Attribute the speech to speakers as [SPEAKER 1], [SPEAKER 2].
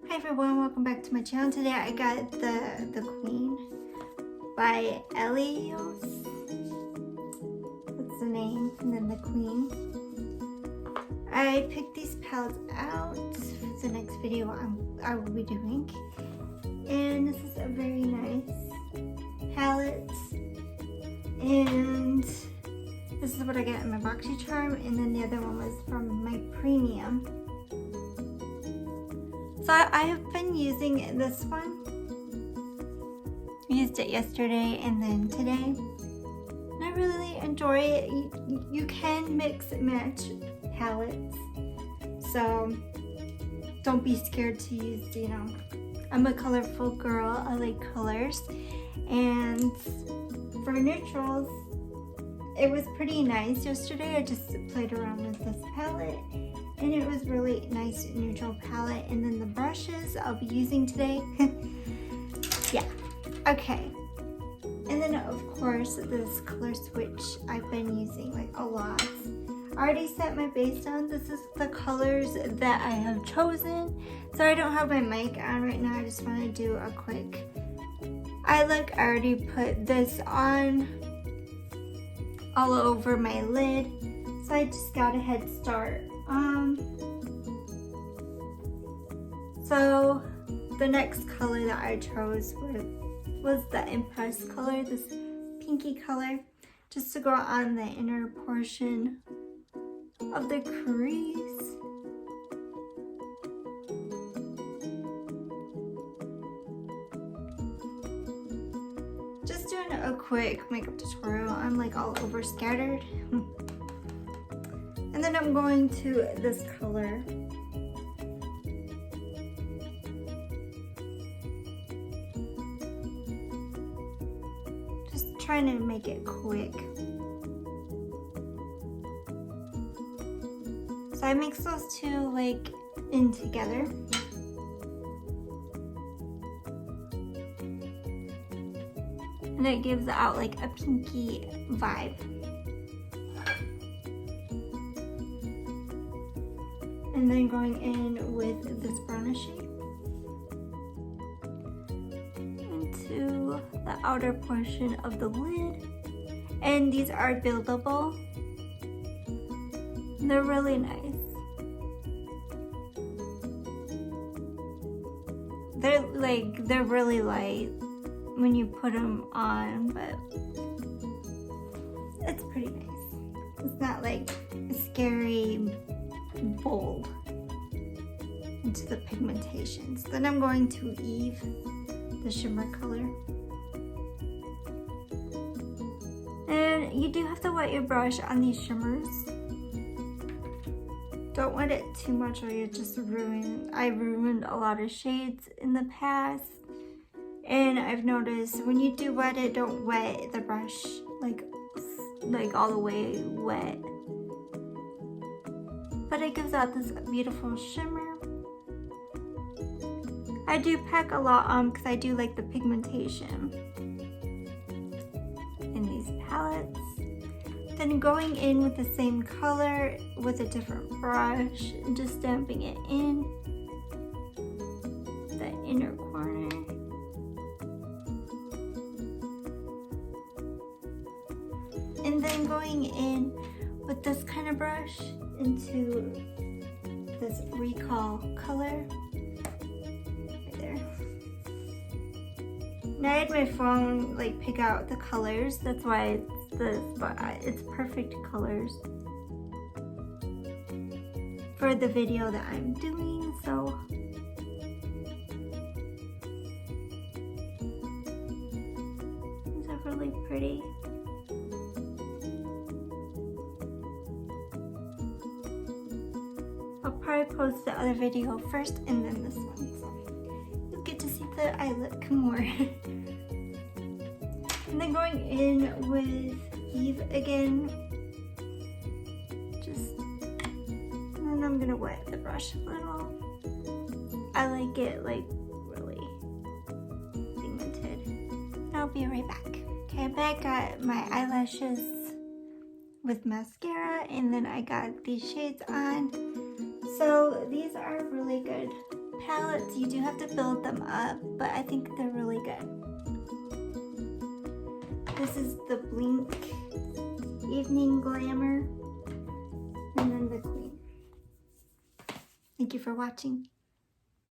[SPEAKER 1] Hi everyone, welcome back to my channel. Today I got the Queen by Eloise. That's the name, and then the Queen. I picked these palettes out for the next video I will be doing. And this is a very nice palette. And this is what I got in my BoxyCharm, and then the other one was from my premium. So I have been using this one. I used it yesterday and then today. And I really enjoy it. You can mix and match palettes. So don't be scared to use, I'm a colorful girl. I like colors. And for neutrals, it was pretty nice yesterday. I just played around with this palette. And it was really nice neutral palette. And then the brushes I'll be using today. Yeah, okay. And then of course this color switch I've been using like a lot. I already set my base down. This is the colors that I have chosen. So I don't have my mic on right now. I just want to do a quick eye look. I already put this on all over my lid. So I just got a head start. So the next color that I chose was the Impress color, this pinky color, just to go on the inner portion of the crease. Just doing a quick makeup tutorial. I'm like all over scattered. And then I'm going to this color. Just trying to make it quick. So I mix those two like in together. And it gives out like a pinky vibe. And then going in with this brownish shade into the outer portion of the lid. And these are buildable. They're really nice. They're really light when you put them on, but it's pretty nice. It's not like scary bold into the pigmentations. Then I'm going to Eve, the shimmer color. And you do have to wet your brush on these shimmers. Don't wet it too much or you just I ruined a lot of shades in the past. And I've noticed when you do wet it, don't wet the brush like all the way wet. But it gives out this beautiful shimmer. I do pack a lot on because I do like the pigmentation in these palettes. Then going in with the same color with a different brush and just stamping it in the inner corner. And then going in with this kind of brush into this Recall color right there. Now I had my phone like pick out the colors. That's why it's this, but it's perfect colors for the video that I'm doing. So these are really pretty. I'll probably post the other video first and then this one, so you'll get to see the eye look more. And then going in with Eve again, and then I'm gonna wet the brush a little. I like it like really pigmented. And I'll be right back. Okay, I got my eyelashes with mascara, and then I got these shades on. So these are really good palettes, you do have to build them up, but I think they're really good. This is the Blinc Evening Glamour, and then the Queen. Thank you for watching.